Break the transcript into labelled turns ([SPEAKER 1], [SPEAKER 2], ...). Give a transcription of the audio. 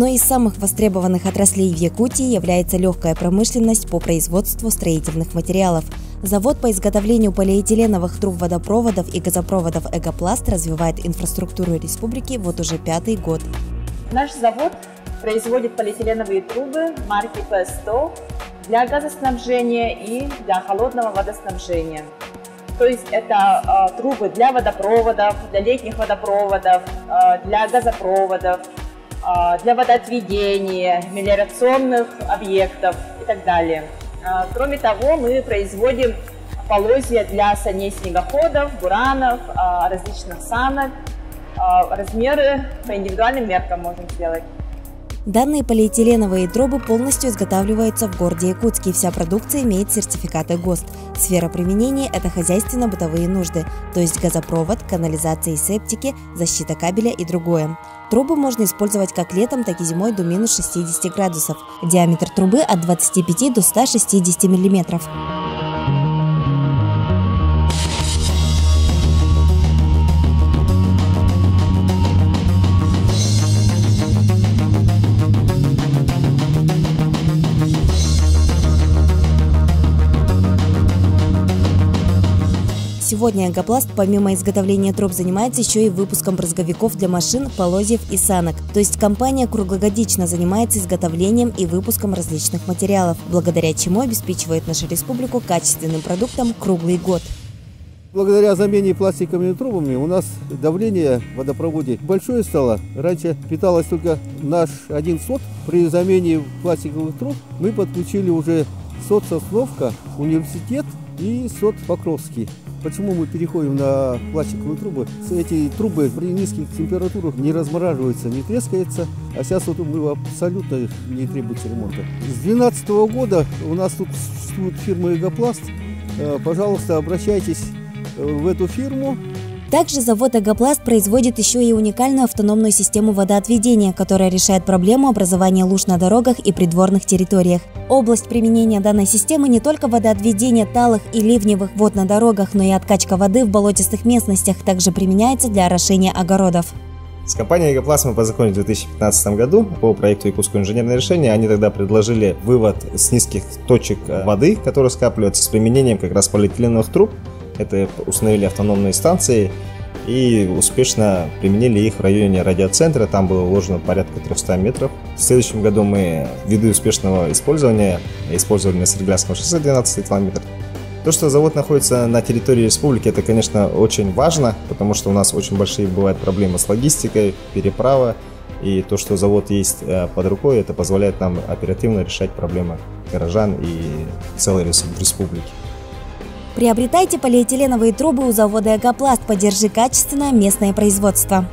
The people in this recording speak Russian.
[SPEAKER 1] Одной из самых востребованных отраслей в Якутии является легкая промышленность по производству строительных материалов. Завод по изготовлению полиэтиленовых труб водопроводов и газопроводов «Экопласт» развивает инфраструктуру республики вот уже 5-й год.
[SPEAKER 2] Наш завод производит полиэтиленовые трубы марки PS100 для газоснабжения и для холодного водоснабжения. То есть это трубы для водопроводов, для летних водопроводов, для газопроводов, для водоотведения, мелиорационных объектов и так далее. Кроме того, мы производим полозья для саней снегоходов, буранов, различных санок. Размеры по индивидуальным меркам можем сделать.
[SPEAKER 1] Данные полиэтиленовые трубы полностью изготавливаются в городе Якутске. Вся продукция имеет сертификаты ГОСТ. Сфера применения – это хозяйственно-бытовые нужды, то есть газопровод, канализация и септики, защита кабеля и другое. Трубы можно использовать как летом, так и зимой до минус 60 градусов. Диаметр трубы от 25 до 160 миллиметров. Сегодня «Экопласт» помимо изготовления труб занимается еще и выпуском брызговиков для машин, полозьев и санок. То есть компания круглогодично занимается изготовлением и выпуском различных материалов, благодаря чему обеспечивает нашу республику качественным продуктом круглый год.
[SPEAKER 3] Благодаря замене пластиковыми трубами у нас давление в водопроводе большое стало. Раньше питалось только наш один СОТ. При замене пластиковых труб мы подключили уже СОТ Сосновка, университет и СОТ Покровский. Почему мы переходим на пластиковые трубы? Эти трубы при низких температурах не размораживаются, не трескаются, а сейчас вот абсолютно не требуется ремонта. С 2012 года у нас тут существует фирма «Экопласт». Пожалуйста, обращайтесь в эту фирму.
[SPEAKER 1] Также завод «Экопласт» производит еще и уникальную автономную систему водоотведения, которая решает проблему образования луж на дорогах и придворных территориях. Область применения данной системы не только водоотведение талых и ливневых вод на дорогах, но и откачка воды в болотистых местностях также применяется для орошения огородов.
[SPEAKER 4] С компанией «Экопласт» мы познакомились в 2015 году по проекту «Якутское инженерное решение». Они тогда предложили вывод с низких точек воды, которые скапливаются, с применением как раз полиэтиленовых труб. Это установили автономные станции и успешно применили их в районе радиоцентра. Там было уложено порядка 300 метров. В следующем году мы, ввиду успешного использования, использовали на Сереглянском шоссе 12 километров. То, что завод находится на территории республики, это, конечно, очень важно, потому что у нас очень большие бывают проблемы с логистикой, переправа. И то, что завод есть под рукой, это позволяет нам оперативно решать проблемы горожан и целой республики.
[SPEAKER 1] Приобретайте полиэтиленовые трубы у завода «Экопласт». Поддержи качественное местное производство.